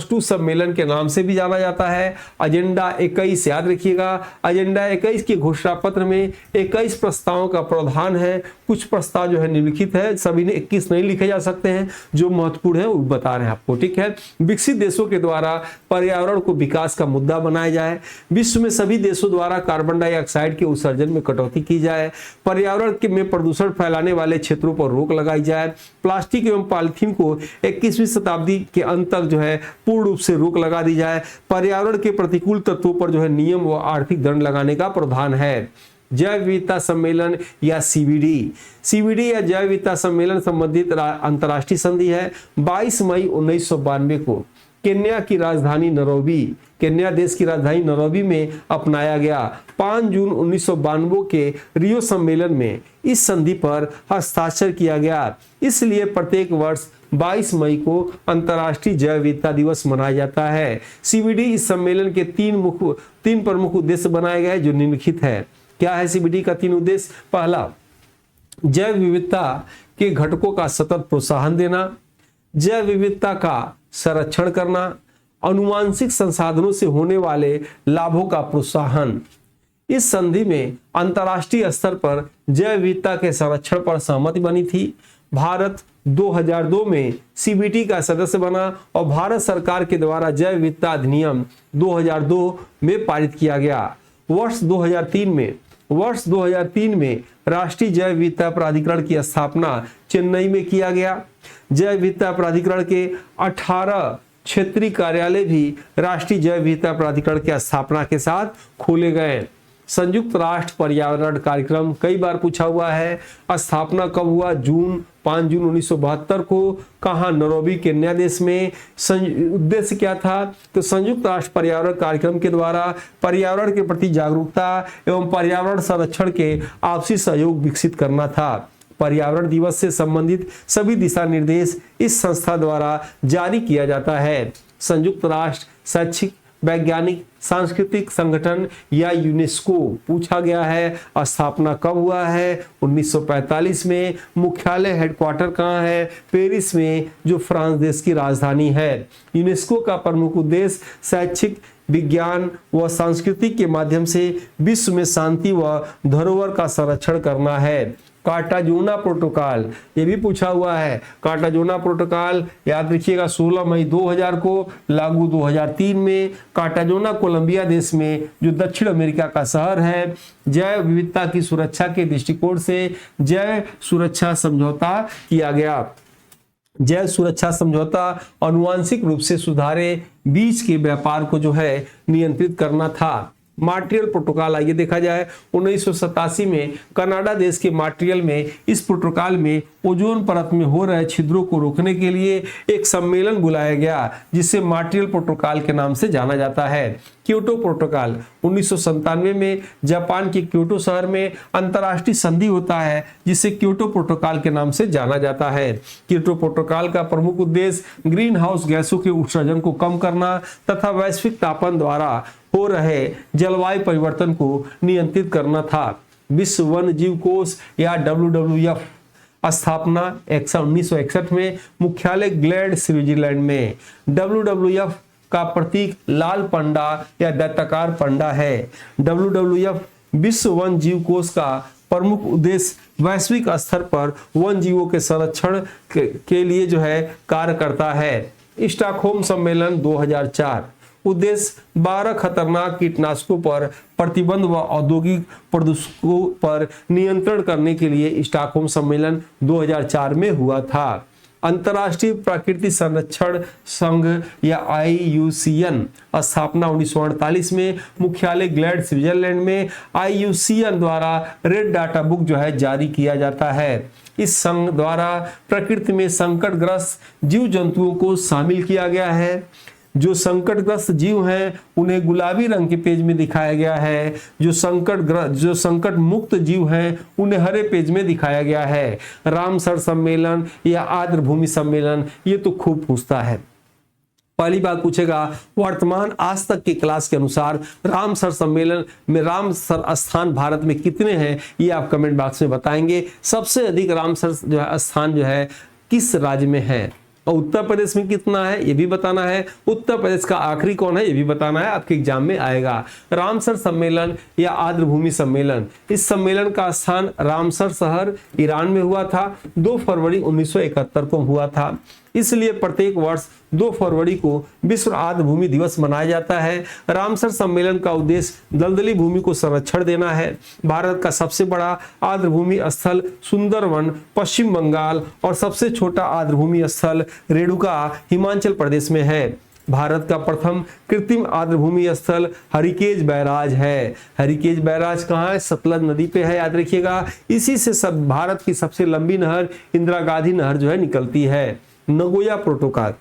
टू सम्मेलन के नाम से भी जाना जाता है। एजेंडा 21 याद रखिएगा, एजेंडा 21 के घोषणा पत्र में 21 प्रस्तावों का प्रावधान है। कुछ प्रस्ताव जो है निम्नलिखित है, सभी ने 21 नहीं लिखे जा सकते हैं, जो महत्वपूर्ण है वो बता रहे हैं आपको, ठीक है। विकसित देशों के द्वारा पर्यावरण को विकास का मुद्दा बनाया जाए। विश्व में सभी देशों द्वारा कार्बन डाइऑक्साइड के उत्सर्जन में कटौती की जाए। पर्यावरण में प्रदूषण फैलाने वाले क्षेत्रों पर रोक लगाई जाए। प्लास्टिक एवं पॉलीथीन को 21वीं शताब्दी के अंत तक जो है पूर्ण रूप से रोक लगा दी जाए। पर्यावरण के प्रतिकूल तत्वों पर जो है नियम व आर्थिक दंड लगाने का प्रावधान है। जैव विविधता सम्मेलन या सीबीडी या जैव विविधता सम्मेलन संबंधित अंतर्राष्ट्रीय संधि है। 22 मई 1992 को केन्या देश की राजधानी नैरोबी में अपनाया गया। 5 जून 1992 के रियो सम्मेलन में इस संधि पर हस्ताक्षर किया गया। इसलिए प्रत्येक वर्ष 22 मई को अंतर्राष्ट्रीय जैव विविधता दिवस मनाया जाता है। सीबीडी इस सम्मेलन के तीन प्रमुख उद्देश्य बनाए गए जो निम्नलिखित है। क्या है सीबीडी का 3 उद्देश्य? पहला, जैव विविधता के घटकों का सतत प्रोत्साहन देना, जैव विविधता का संरक्षण करना, आनुवांशिक संसाधनों से होने वाले लाभों का प्रोत्साहन। इस संधि में अंतर्राष्ट्रीय स्तर पर जैव विविधता के संरक्षण पर सहमति बनी थी। भारत 2002 में सीबीडी का सदस्य बना और भारत सरकार के द्वारा जैव विविधता अधिनियम 2002 में पारित किया गया। वर्ष 2003 में राष्ट्रीय जैव विविधता प्राधिकरण की स्थापना चेन्नई में किया गया। जैव विविधता प्राधिकरण के 18 क्षेत्रीय कार्यालय भी राष्ट्रीय जैव विविधता प्राधिकरण की स्थापना के साथ खोले गए। संयुक्त राष्ट्र पर्यावरण कार्यक्रम कई बार पूछा हुआ है। स्थापना कब हुआ? 5 जून 1972 को। कहाँ? नैरोबी, केन्या देश में। उद्देश्य क्या था? तो संयुक्त राष्ट्र पर्यावरण कार्यक्रम के द्वारा पर्यावरण के प्रति जागरूकता एवं पर्यावरण संरक्षण के आपसी सहयोग विकसित करना था। पर्यावरण दिवस से संबंधित सभी दिशा निर्देश इस संस्था द्वारा जारी किया जाता है। संयुक्त राष्ट्र शैक्षिक, वैज्ञानिक, सांस्कृतिक संगठन या यूनेस्को पूछा गया है। स्थापना कब हुआ है? 1945 में। मुख्यालय हेडक्वार्टर कहाँ है? पेरिस में, जो फ्रांस देश की राजधानी है। यूनेस्को का प्रमुख उद्देश्य शैक्षिक, विज्ञान व संस्कृति के माध्यम से विश्व में शांति व धरोहर का संरक्षण करना है। कार्टाजोना प्रोटोकॉल, ये भी पूछा हुआ है। कार्टाजोना प्रोटोकॉल याद रखिएगा 16 मई 2000 को, लागू 2003 में। कार्टाजोना कोलंबिया देश में, जो दक्षिण अमेरिका का शहर है। जैव विविधता की सुरक्षा के दृष्टिकोण से जैव सुरक्षा समझौता किया गया। जैव सुरक्षा समझौता आनुवांशिक रूप से सुधारे बीज के व्यापार को जो है नियंत्रित करना था। मॉन्ट्रियल प्रोटोकॉल, आइए देखा जाए 1987 में कनाडा देश के मॉन्ट्रियल में इस प्रोटोकॉल में ओजोन परत में हो रहे छिद्रों को रोकने के लिए एक सम्मेलन बुलाया गया, जिसे मॉन्ट्रियल प्रोटोकॉल के नाम से जाना जाता है। क्योटो प्रोटोकॉल 1997 में जापान के क्योटो शहर में अंतर्राष्ट्रीय संधि होता है, जिसे क्योटो प्रोटोकॉल के नाम से जाना जाता है। क्योटो प्रोटोकॉल का प्रमुख उद्देश्य ग्रीन हाउस गैसों के उत्सर्जन को कम करना तथा वैश्विक तापमान द्वारा हो रहे जलवायु परिवर्तन को नियंत्रित करना था। विश्व वन्य जीव कोष या WWF स्थापना 1961 में, मुख्यालय ग्लैड, स्विट्जरलैंड में। WWF का प्रतीक लाल पंडा या दैत्याकार पंडा है। WWF विश्व वन्य जीव कोष का प्रमुख उद्देश्य वैश्विक स्तर पर वन्य जीवों के संरक्षण के लिए जो है कार्य करता है। स्टॉकहोम सम्मेलन 2004, उद्देश्य 12 खतरनाक कीटनाशकों पर प्रतिबंध व औद्योगिक प्रदूषकों पर नियंत्रण करने के लिए स्टॉकहोम सम्मेलन 2004 में हुआ था। अंतर्राष्ट्रीय प्राकृतिक संरक्षण संघ या IUCN स्थापना 1948 में, मुख्यालय ग्लैड, स्विट्जरलैंड में। IUCN द्वारा रेड डाटा बुक जो है जारी किया जाता है। इस संघ द्वारा प्रकृति में संकटग्रस्त जीव जंतुओं को शामिल किया गया है। जो संकटग्रस्त जीव हैं उन्हें गुलाबी रंग के पेज में दिखाया गया है। जो संकट मुक्त जीव हैं उन्हें हरे पेज में दिखाया गया है। रामसर सम्मेलन या आर्द्र भूमि सम्मेलन, ये तो खूब पूछता है। पहली बात पूछेगा, वर्तमान आज तक की क्लास के अनुसार रामसर सम्मेलन में रामसर स्थान भारत में कितने हैं, ये आप कमेंट बॉक्स में बताएंगे। सबसे अधिक रामसर जो है स्थान जो है किस राज्य में है, और उत्तर प्रदेश में कितना है ये भी बताना है। उत्तर प्रदेश का आखिरी कौन है ये भी बताना है, आपके एग्जाम में आएगा। रामसर सम्मेलन या आर्द्र भूमि सम्मेलन, इस सम्मेलन का स्थान रामसर शहर ईरान में हुआ था। 2 फरवरी 1971 को हुआ था। इसलिए प्रत्येक वर्ष 2 फरवरी को विश्व आर्द्र भूमि दिवस मनाया जाता है। रामसर सम्मेलन का उद्देश्य दलदली भूमि को संरक्षण देना है। भारत का सबसे बड़ा आर्द्र भूमि स्थल सुंदरवन पश्चिम बंगाल और सबसे छोटा आर्द्र भूमि स्थल रेणुका हिमाचल प्रदेश में है। भारत का प्रथम कृत्रिम आर्द्र भूमि स्थल हरिकेज बैराज है। हरिकेज बैराज कहाँ है? सतलज नदी पे है, याद रखिएगा। इसी से सब भारत की सबसे लंबी नहर इंदिरा गांधी नहर जो है निकलती है। नगोया प्रोटोकॉल,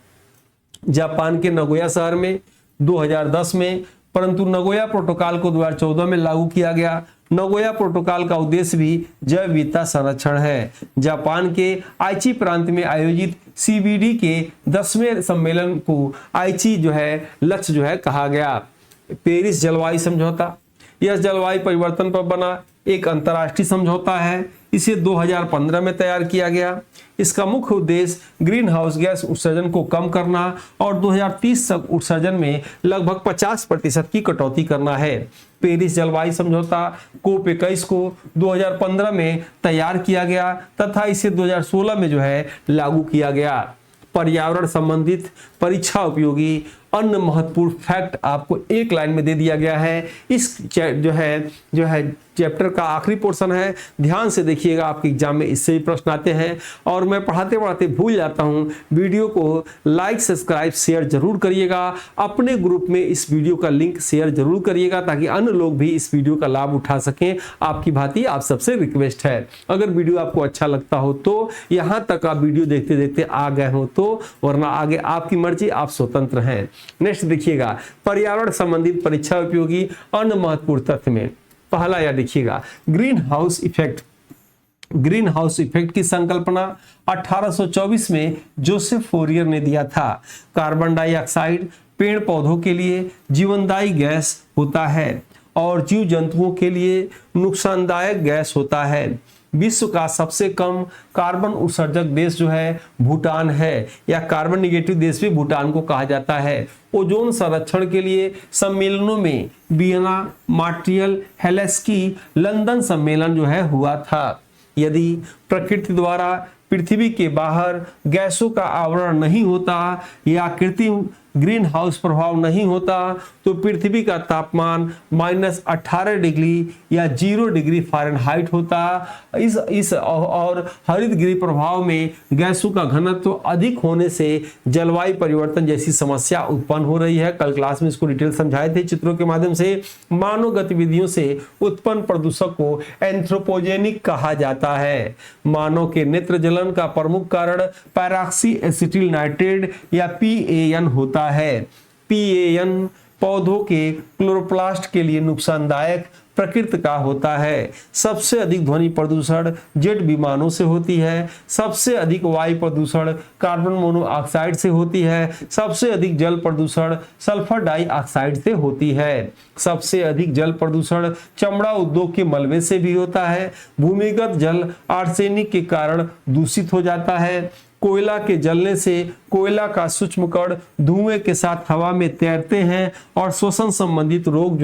जापान के नगोया शहर में 2010 में, परंतु नगोया प्रोटोकॉल को 2014 में लागू किया गया। नगोया प्रोटोकॉल का उद्देश्य भी जैव विविधता संरक्षण है। जापान के आइची प्रांत में आयोजित CBD के 10वें सम्मेलन को आइची जो है लक्ष्य जो है कहा गया। पेरिस जलवायु समझौता, यह जलवायु परिवर्तन पर बना एक अंतर्राष्ट्रीय समझौता है। इसे 2015 में तैयार किया गया। इसका मुख्य उद्देश्य ग्रीन हाउस गैस उत्सर्जन को कम करना और 2030 तक उत्सर्जन में लगभग 50% की कटौती करना है। पेरिस जलवायु समझौता कोप 21 को 2015 में तैयार किया गया तथा इसे 2016 में लागू किया गया। पर्यावरण संबंधित परीक्षा उपयोगी अन्य महत्वपूर्ण फैक्ट आपको एक लाइन में दे दिया गया है। इस जो है चैप्टर का आखिरी पोर्शन है, ध्यान से देखिएगा, आपके एग्जाम में इससे भी प्रश्न आते हैं। और मैं पढ़ाते पढ़ाते भूल जाता हूं, वीडियो को लाइक सब्सक्राइब शेयर जरूर करिएगा। अपने ग्रुप में इस वीडियो का लिंक शेयर जरूर करिएगा ताकि अन्य लोग भी इस वीडियो का लाभ उठा सकें। आपकी भांति आप सबसे रिक्वेस्ट है, अगर वीडियो आपको अच्छा लगता हो तो, यहां तक आप वीडियो देखते देखते आ गए हो तो, वरना आगे आपकी मर्जी, आप स्वतंत्र हैं। नेक्स्ट देखिएगा, पर्यावरण संबंधित परीक्षा उपयोगी अन्य महत्वपूर्ण तथ्य में पहला यह देखिएगा, green house effect. Green house effect की संकल्पना 1824 में जोसेफ फोरियर ने दिया था। कार्बन डाइऑक्साइड पेड़ पौधों के लिए जीवनदायी गैस होता है और जीव जंतुओं के लिए नुकसानदायक गैस होता है। विश्व का सबसे कम कार्बन उत्सर्जक देश भूटान है, या कार्बन निगेटिव देश भी भूटान को कहा जाता है। ओजोन संरक्षण के लिए सम्मेलनों में वियना, मॉन्ट्रियल, हेल्सिंकी, लंदन सम्मेलन हुआ था। यदि प्रकृति द्वारा पृथ्वी के बाहर गैसों का आवरण नहीं होता या कृत्रिम ग्रीन हाउस प्रभाव नहीं होता तो पृथ्वी का तापमान -18 डिग्री या 0 डिग्री फ़ारेनहाइट होता। इस और हरित गृह प्रभाव में गैसों का घनत्व अधिक होने से जलवायु परिवर्तन जैसी समस्या उत्पन्न हो रही है। कल क्लास में इसको डिटेल समझाए थे चित्रों के माध्यम से। मानव गतिविधियों से उत्पन्न प्रदूषक को एंथ्रोपोजेनिक कहा जाता है। मानव के नेत्र जलन का प्रमुख कारण पैराक्सी एसिटिल नाइट्रेट या PAN होता है। PAN पौधों के क्लोरोप्लास्ट के लिए नुकसानदायक प्रकृति का होता है। सबसे अधिक ध्वनि प्रदूषण जेट विमानों से होती है। सबसे अधिक वायु प्रदूषण कार्बन मोनोऑक्साइड से होती है। सबसे अधिक जल प्रदूषण सल्फर डाइऑक्साइड से होती है। सबसे अधिक जल प्रदूषण चमड़ा उद्योग के मलबे से भी होता है। भूमिगत जल आर्सेनिक के कारण दूषित हो जाता है। कोयला के जलने से कोयला का सूक्ष्म कण धुएं के साथ हवा में तैरते हैं और श्वसन संबंधित रोग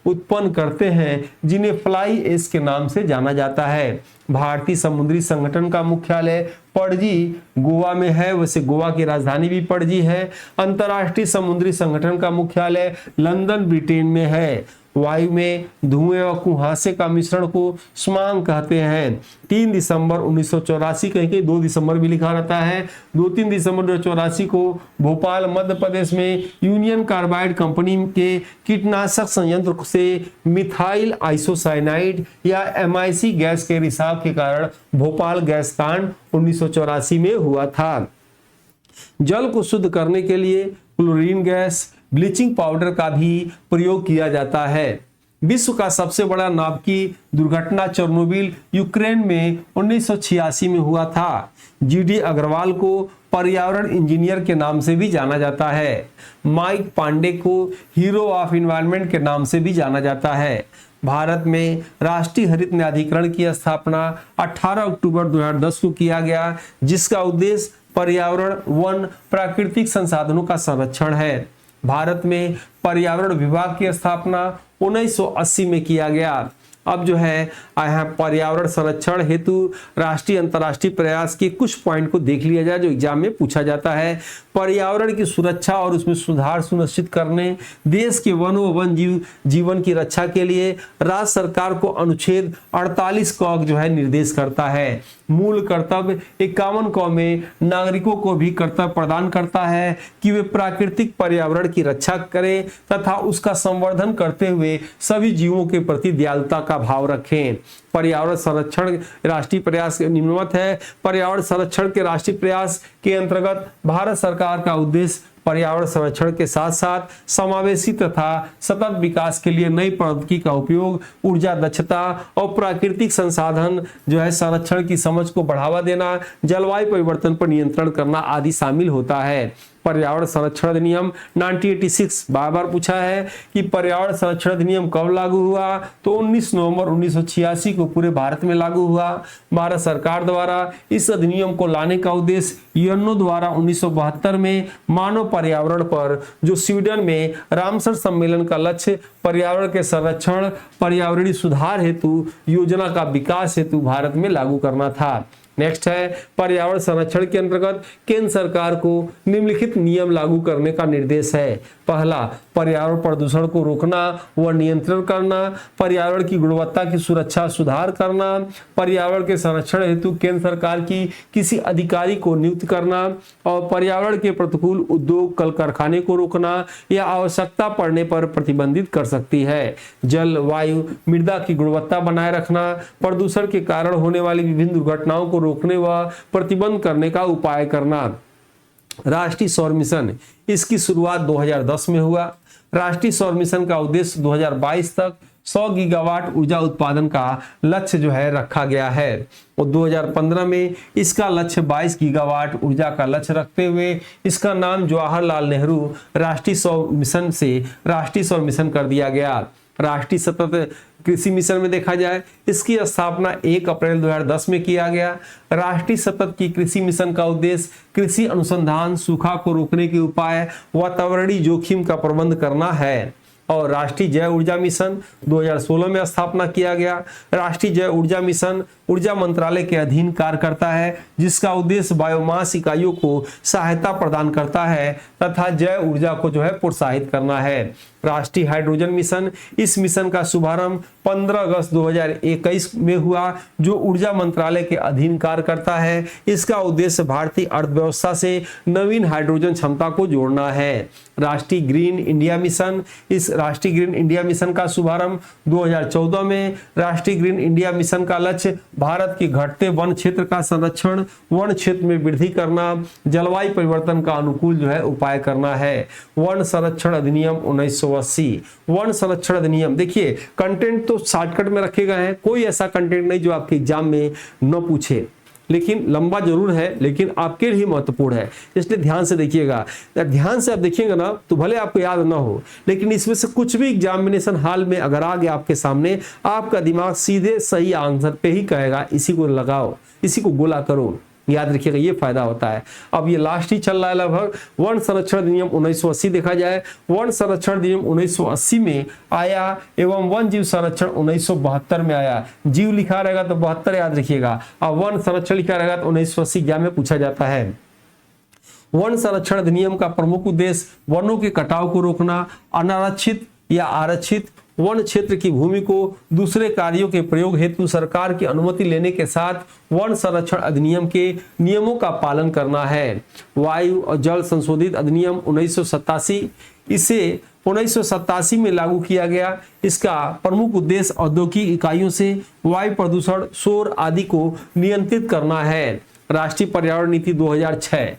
उत्पन्न करते हैं, जिन्हें फ्लाई ऐश के नाम से जाना जाता है। भारतीय समुद्री संगठन का मुख्यालय पणजी गोवा में है, वैसे गोवा की राजधानी भी पणजी है। अंतर्राष्ट्रीय समुद्री संगठन का मुख्यालय लंदन ब्रिटेन में है। वायु में धुएं और कुहासे का मिश्रण को स्मांग कहते हैं। 3 दिसंबर 1984, कहीं 2 दिसंबर भी लिखा रहता है, 2-3 दिसंबर 1984 को भोपाल मध्य प्रदेश में यूनियन कार्बाइड कंपनी के कीटनाशक संयंत्र से मिथाइल आइसोसाइनाइड या MIC गैस के रिसाव के कारण भोपाल गैस कांड 1984 में हुआ था। जल को शुद्ध करने के लिए क्लोरीन गैस, ब्लीचिंग पाउडर का भी प्रयोग किया जाता है। विश्व का सबसे बड़ा नाभिकीय दुर्घटना चेर्नोबिल यूक्रेन में 1986 में हुआ था। GD अग्रवाल को पर्यावरण इंजीनियर के नाम से भी जाना जाता है। माइक पांडे को हीरो ऑफ एनवायरनमेंट के नाम से भी जाना जाता है। भारत में राष्ट्रीय हरित न्यायाधिकरण की स्थापना 18 अक्टूबर 2010 को किया गया, जिसका उद्देश्य पर्यावरण, वन, प्राकृतिक संसाधनों का संरक्षण है। भारत में पर्यावरण विभाग की स्थापना 1980 में किया गया। अब पर्यावरण संरक्षण हेतु राष्ट्रीय अंतर्राष्ट्रीय प्रयास के कुछ पॉइंट को देख लिया जाए जो एग्जाम में पूछा जाता है। पर्यावरण की सुरक्षा और उसमें सुधार सुनिश्चित करने, देश के वनों व वन जीवन की रक्षा के लिए राज्य सरकार को अनुच्छेद 48 क निर्देश करता है। मूल कर्तव्य 51 क में नागरिकों को भी कर्तव्य प्रदान करता है कि वे प्राकृतिक पर्यावरण की रक्षा करें तथा उसका संवर्धन करते हुए सभी जीवों के प्रति दयालुता का भाव रखें। पर्यावरण संरक्षण राष्ट्रीय प्रयास निम्नवत है। पर्यावरण संरक्षण के राष्ट्रीय प्रयास के अंतर्गत भारत सरकार का उद्देश्य पर्यावरण संरक्षण के साथ साथ समावेशी तथा सतत विकास के लिए नई प्रौद्योगिकी का उपयोग, ऊर्जा दक्षता और प्राकृतिक संसाधन संरक्षण की समझ को बढ़ावा देना, जलवायु परिवर्तन पर नियंत्रण करना आदि शामिल होता है। पर्यावरण संरक्षण अधिनियम 1986 बार बार पूछा है कि पर्यावरण संरक्षण अधिनियम कब लागू हुआ, तो 19 नवंबर 1986 को पूरे भारत में लागू हुआ। भारत सरकार द्वारा इस अधिनियम को लाने का उद्देश्य यूएनओ द्वारा 1972 में मानव पर्यावरण पर जो स्वीडन में रामसर सम्मेलन का लक्ष्य पर्यावरण के संरक्षण पर्यावरणीय सुधार हेतु योजना का विकास हेतु भारत में लागू करना था। नेक्स्ट है पर्यावरण संरक्षण के अंतर्गत केंद्र सरकार को निम्नलिखित नियम लागू करने का निर्देश है। पहला, पर्यावरण प्रदूषण को रोकना व नियंत्रण करना, पर्यावरण की गुणवत्ता की सुरक्षा सुधार करना, पर्यावरण के संरक्षण हेतु केंद्र सरकार की किसी अधिकारी को नियुक्त करना और पर्यावरण के प्रतिकूल उद्योग कल कारखाने को रोकना या आवश्यकता पड़ने पर प्रतिबंधित कर सकती है। जल, वायु, मृदा की गुणवत्ता बनाए रखना, प्रदूषण के कारण होने वाली विभिन्न दुर्घटनाओं को रोकने व प्रतिबंध करने का उपाय करना। राष्ट्रीय सौर मिशन, इसकी शुरुआत 2010 में हुआ। राष्ट्रीय सौर मिशन का उद्देश्य 2022 तक 100 गीगावाट ऊर्जा उत्पादन का लक्ष्य जो है रखा गया है और 2015 में इसका लक्ष्य 22 गीगावाट ऊर्जा का लक्ष्य रखते हुए इसका नाम जवाहरलाल नेहरू राष्ट्रीय सौर मिशन से राष्ट्रीय सौर मिशन कर दिया गया। राष्ट्रीय सतत कृषि मिशन में देखा जाए इसकी स्थापना 1 अप्रैल 2010 में किया गया। राष्ट्रीय सतत की कृषि मिशन का उद्देश्य कृषि अनुसंधान, सूखा को रोकने के उपाय, वातावरणीय जोखिम का प्रबंध करना है। और राष्ट्रीय जैव ऊर्जा मिशन 2016 में स्थापना किया गया। राष्ट्रीय जैव ऊर्जा मिशन ऊर्जा मंत्रालय के अधीन कार्य करता है जिसका उद्देश्य बायोमास इकाइयों को सहायता प्रदान करता है तथा जैव ऊर्जा को जो है प्रोत्साहित करना है। राष्ट्रीय हाइड्रोजन मिशन, इस मिशन का शुभारंभ 15 अगस्त 2021 में हुआ जो ऊर्जा मंत्रालय के अधीन कार्य करता है। इसका उद्देश्य भारतीय अर्थव्यवस्था से नवीन हाइड्रोजन क्षमता को जोड़ना है। राष्ट्रीय ग्रीन इंडिया मिशन, इस राष्ट्रीय ग्रीन इंडिया मिशन का शुभारंभ 2014 में। राष्ट्रीय ग्रीन इंडिया मिशन का लक्ष्य भारत के घटते वन क्षेत्र का संरक्षण, वन क्षेत्र में वृद्धि करना, जलवायु परिवर्तन का अनुकूल जो है उपाय करना है। वन संरक्षण अधिनियम 1980, वन संरक्षण अधिनियम, देखिए कंटेंट तो शॉर्टकट में रखे गए हैं, कोई ऐसा कंटेंट नहीं जो आपके एग्जाम में न पूछे, लेकिन लंबा जरूर है लेकिन आपके लिए महत्वपूर्ण है, इसलिए ध्यान से देखिएगा। ध्यान से आप देखिएगा ना तो भले आपको याद ना हो लेकिन इसमें से कुछ भी एग्जामिनेशन हॉल में अगर आ गया आपके सामने, आपका दिमाग सीधे सही आंसर पे ही कहेगा, इसी को लगाओ, इसी को गोला करो, याद रखिएगा, ये फायदा होता है। अब ये लास्ट ही चल रहा है लगभग। वन संरक्षण अधिनियम 1980 देखा जाए, वन संरक्षण अधिनियम 1980 में आया एवं वन जीव संरक्षण 1972 में आया। जीव लिखा रहेगा तो 72 याद रखिएगा, और वन संरक्षण लिखा रहेगा तो 1980 एग्जाम में पूछा जाता है। वन संरक्षण अधिनियम का प्रमुख उद्देश्य वनों के कटाव को रोकना, अनारक्षित या आरक्षित वन क्षेत्र की भूमि को दूसरे कार्यों के प्रयोग हेतु सरकार की अनुमति लेने के साथ वन संरक्षण अधिनियम के नियमों का पालन करना है। वायु और जल संशोधित अधिनियम 1987, इसे 1987 में लागू किया गया। इसका प्रमुख उद्देश्य औद्योगिक इकाइयों से वायु प्रदूषण, शोर आदि को नियंत्रित करना है। राष्ट्रीय पर्यावरण नीति 2006,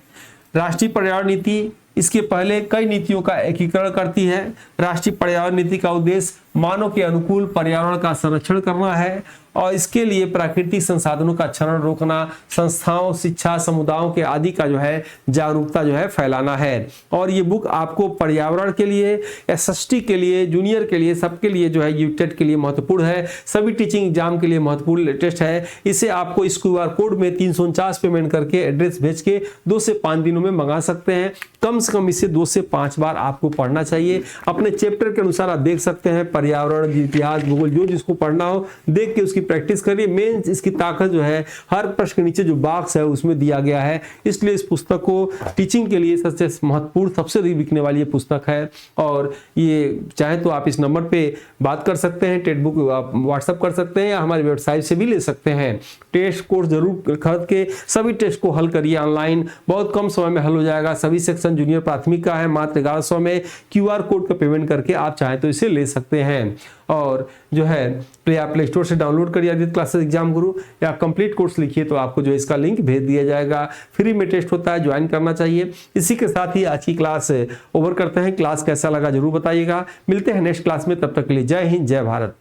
राष्ट्रीय पर्यावरण नीति इसके पहले कई नीतियों का एकीकरण करती है। राष्ट्रीय पर्यावरण नीति का उद्देश्य मानव के अनुकूल पर्यावरण का संरक्षण करना है और इसके लिए प्राकृतिक संसाधनों का क्षरण रोकना, संस्थाओं, शिक्षा, समुदायों के आदि का जो है जागरूकता जो है फैलाना है। और ये बुक आपको पर्यावरण के लिए, एसएसटी के लिए, जूनियर के लिए, सबके लिए जो है यूटेट के लिए महत्वपूर्ण है, सभी टीचिंग एग्जाम के लिए महत्वपूर्ण लेटेस्ट है। इसे आपको इस QR कोड में 349 पेमेंट करके एड्रेस भेज के 2 से 5 दिनों में मंगा सकते हैं। कम से कम इसे 2 से 5 बार आपको पढ़ना चाहिए। अपने चैप्टर के अनुसार आप देख सकते हैं, पर्यावरण, इतिहास, भूगोल, जो जिसको पढ़ना हो देख के उसकी प्रैक्टिस करिए। मेन इसकी ताकत जो है हर प्रश्न के नीचे जो बॉक्स है उसमें दिया गया है, इसलिए इस पुस्तक को टीचिंग के लिए सबसे महत्वपूर्ण, सबसे अधिक बिकने वाली ये पुस्तक है। और ये चाहे तो आप इस नंबर पे बात कर सकते हैं, टेट बुक आप व्हाट्सअप कर सकते हैं या हमारी वेबसाइट से भी ले सकते हैं। टेस्ट कोर्स जरूर खरीद के सभी टेस्ट को हल करिए ऑनलाइन, बहुत कम समय में हल हो जाएगा। सभी सेक्शन जूनियर प्राथमिक का है, मात्र 1100 में QR कोड का पेमेंट करके आप चाहें तो इसे ले सकते हैं। और जो है प्ले स्टोर से डाउनलोड करिए आदित्य क्लासेस एग्जाम गुरु, या कंप्लीट कोर्स लिखिए तो आपको जो इसका लिंक भेज दिया जाएगा। फ्री में टेस्ट होता है, ज्वाइन करना चाहिए। इसी के साथ ही आज की क्लास ओवर करते हैं। क्लास कैसा लगा जरूर बताइएगा। मिलते हैं नेक्स्ट क्लास में, तब तक के लिए जय हिंद, जय भारत।